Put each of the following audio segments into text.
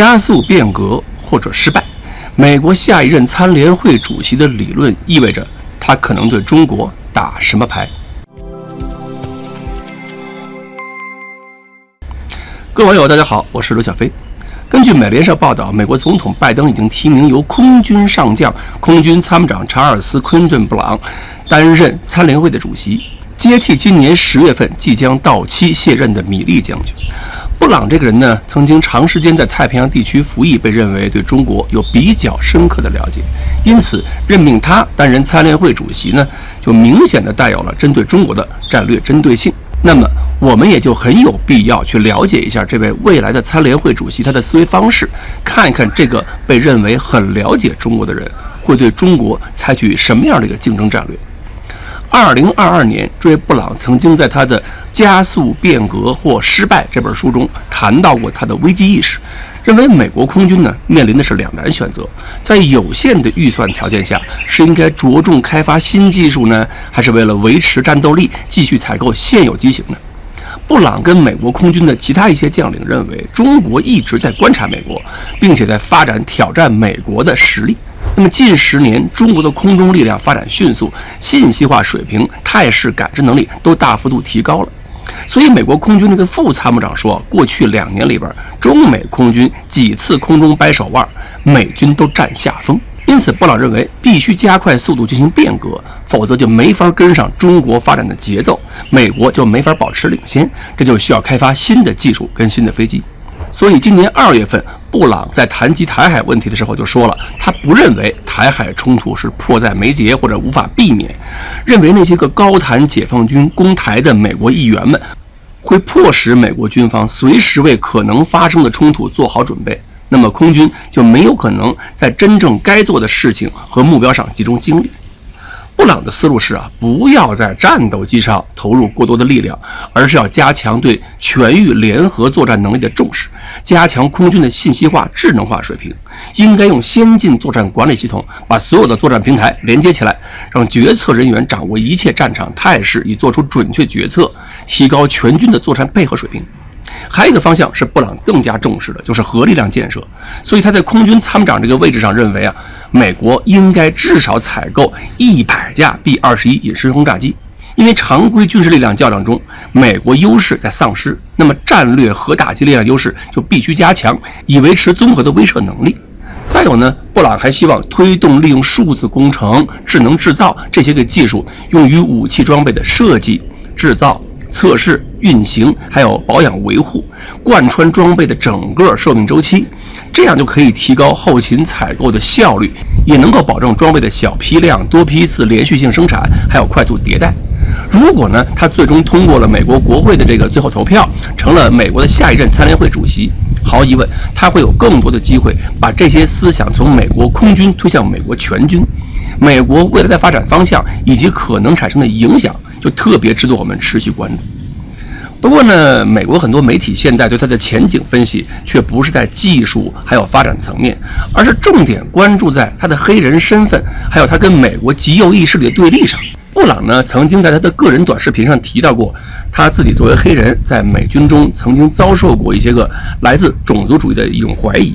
加速变革或者失败，美国下一任参联会主席的理论意味着他可能对中国打什么牌？各位网友大家好，我是刘小飞。根据美联社报道，美国总统拜登已经提名由空军上将、空军参谋长查尔斯·昆顿·布朗担任参联会的主席，接替今年10月份即将到期卸任的米利将军。布朗这个人呢，曾经长时间在太平洋地区服役，被认为对中国有比较深刻的了解，因此任命他担任参联会主席呢，就明显的带有了针对中国的战略针对性。那么我们也就很有必要去了解一下这位未来的参联会主席他的思维方式，看一看这个被认为很了解中国的人会对中国采取什么样的一个竞争战略。2022年，这位布朗曾经在他的《加速变革或失败》这本书中谈到过他的危机意识，认为美国空军呢面临的是两难选择，在有限的预算条件下，是应该着重开发新技术呢，还是为了维持战斗力继续采购现有机型呢？布朗跟美国空军的其他一些将领认为，中国一直在观察美国，并且在发展挑战美国的实力。那么近10年，中国的空中力量发展迅速，信息化水平、态势感知能力都大幅度提高了。所以美国空军那个副参谋长说，过去2年里边，中美空军几次空中掰手腕，美军都占下风。因此布朗认为必须加快速度进行变革，否则就没法跟上中国发展的节奏，美国就没法保持领先，这就需要开发新的技术跟新的飞机。所以今年2月份，布朗在谈及台海问题的时候就说了，他不认为台海冲突是迫在眉睫或者无法避免，认为那些个高谈解放军攻台的美国议员们会迫使美国军方随时为可能发生的冲突做好准备，那么空军就没有可能在真正该做的事情和目标上集中精力。布朗的思路是不要在战斗机上投入过多的力量，而是要加强对全域联合作战能力的重视，加强空军的信息化、智能化水平，应该用先进作战管理系统把所有的作战平台连接起来，让决策人员掌握一切战场态势，以做出准确决策，提高全军的作战配合水平。还有一个方向是布朗更加重视的，就是核力量建设。所以他在空军参谋长这个位置上认为美国应该至少采购100架 B-21隐身轰炸机，因为常规军事力量较量中，美国优势在丧失，那么战略核打击力量优势就必须加强，以维持综合的威慑能力。再有呢，布朗还希望推动利用数字工程、智能制造这些个技术，用于武器装备的设计、制造、测试、运行还有保养维护，贯穿装备的整个寿命周期，这样就可以提高后勤采购的效率，也能够保证装备的小批量、多批次连续性生产，还有快速迭代。如果呢，他最终通过了美国国会的这个最后投票，成了美国的下一任参联会主席，毫无疑问，他会有更多的机会把这些思想从美国空军推向美国全军。美国未来的发展方向以及可能产生的影响，就特别值得我们持续关注。不过呢，美国很多媒体现在对它的前景分析却不是在技术还有发展层面，而是重点关注在他的黑人身份，还有他跟美国极右翼势力的对立上。布朗呢，曾经在他的个人短视频上提到过，他自己作为黑人在美军中曾经遭受过一些个来自种族主义的一种怀疑。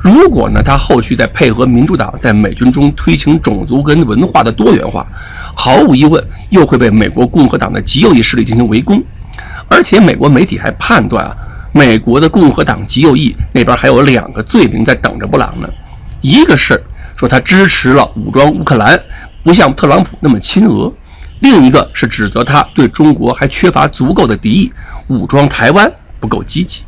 如果呢，他后续再配合民主党在美军中推行种族跟文化的多元化，毫无疑问又会被美国共和党的极右翼势力进行围攻。而且美国媒体还判断美国的共和党极右翼那边还有2个罪名在等着布朗呢。一个是说他支持了武装乌克兰，不像特朗普那么亲俄；另一个是指责他对中国还缺乏足够的敌意，武装台湾不够积极。